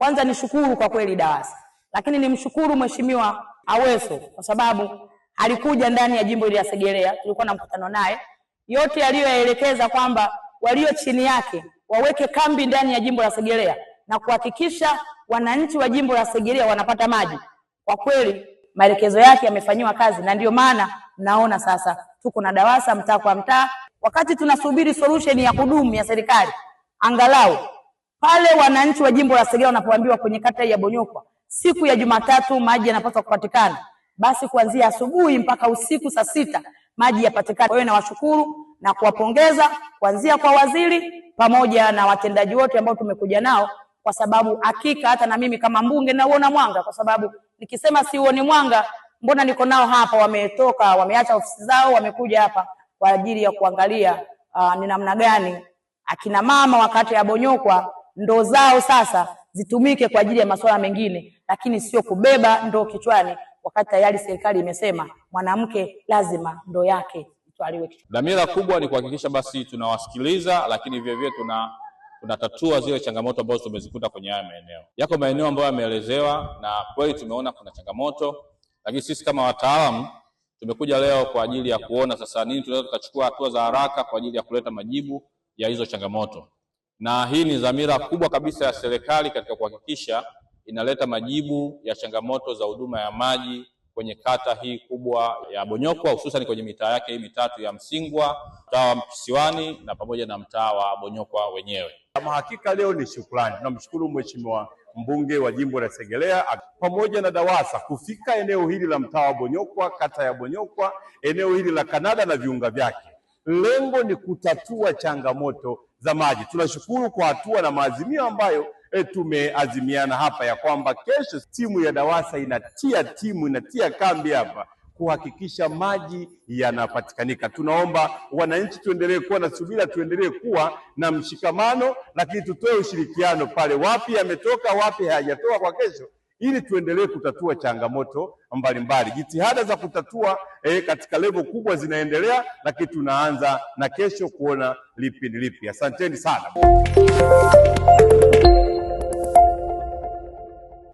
kwanza nishukuru kwa kweli DAWASA, lakini nimshukuru Mheshimiwa Aweso kwa sababu alikuja ndani ya jimbo hili la Segerea, tulikuwa na mkutano naye, yote aliyoyaelekeza kwamba walio chini yake waweke kambi ndani ya jimbo la Segerea na kuhakikisha wananchi wa jimbo la Segerea wanapata maji. Kwa kweli maelekezo yake yamefanywa kazi, na ndio maana naona sasa tuko na DAWASA mtaa kwa mtaa, wakati tunasubiri solution ya kudumu ya serikali. Angalau pale wananchi wa jimbo la Segerea wanapoambiwa kwenye kata ya Bonyokwa siku ya Jumatatu maji yanapaswa kupatikana, basi kuanzia asubuhi mpaka usiku saa 6 maji yapatikane. Kwa hiyo nawashukuru na kuwapongeza kuanzia kwa waziri pamoja na watendaji wote ambao tumekuja nao, kwa sababu hakika hata na mimi kama mbunge nauona mwanga, kwa sababu nikisema siuoni mwanga, mbona niko nao hapa, wametoka wameacha ofisi zao wamekuja hapa kwa ajili ya kuangalia ni namna gani akina mama wakati ya Bonyokwa ndoo zao sasa zitumike kwa ajili ya masuala mengine, lakini sio kubeba ndoo kichwani wakati tayari serikali imesema mwanamke lazima ndoo yake itwaliwe kichwani. Dhamira kubwa ni kuhakikisha basi tunawasikiliza, lakini vile vile tunatatua zile changamoto ambazo tumezikuta kwenye haya maeneo. Yako maeneo ambayo yameelezewa na kweli tumeona kuna changamoto, lakini sisi kama wataalamu tumekuja leo kwa ajili ya kuona sasa nini tunaweza tukachukua hatua za haraka kwa ajili ya kuleta majibu ya hizo changamoto. Na hii ni dhamira kubwa kabisa ya serikali katika kuhakikisha inaleta majibu ya changamoto za huduma ya maji kwenye kata hii kubwa ya Bonyokwa, hususan kwenye mitaa yake hii mitatu ya Msingwa, mtaa wa Kisiwani na pamoja na mtaa wa Bonyokwa wenyewe. Kama hakika leo ni shukrani. Tunamshukuru Mheshimiwa mbunge wa jimbo la Segerea pamoja na DAWASA kufika eneo hili la mtaa wa Bonyokwa, kata ya Bonyokwa, eneo hili la Kanada na viunga vyake. Lengo ni kutatua changamoto za maji. Tunashukuru kwa hatua na maazimio ambayo tumeazimiana hapa ya kwamba kesho timu ya DAWASA inatia kambi hapa kuhakikisha maji yanapatikanika. Tunaomba wananchi tuendelee kuwa na subira, tuendelee kuwa na mshikamano, lakini tutoe ushirikiano pale wapi yametoka, wapi hayajatoka kwa kesho, ili tuendelee kutatua changamoto mbalimbali. Jitihada za kutatua katika level kubwa zinaendelea, lakini tunaanza na kesho kuona lipi ni lipi. Asanteni sana.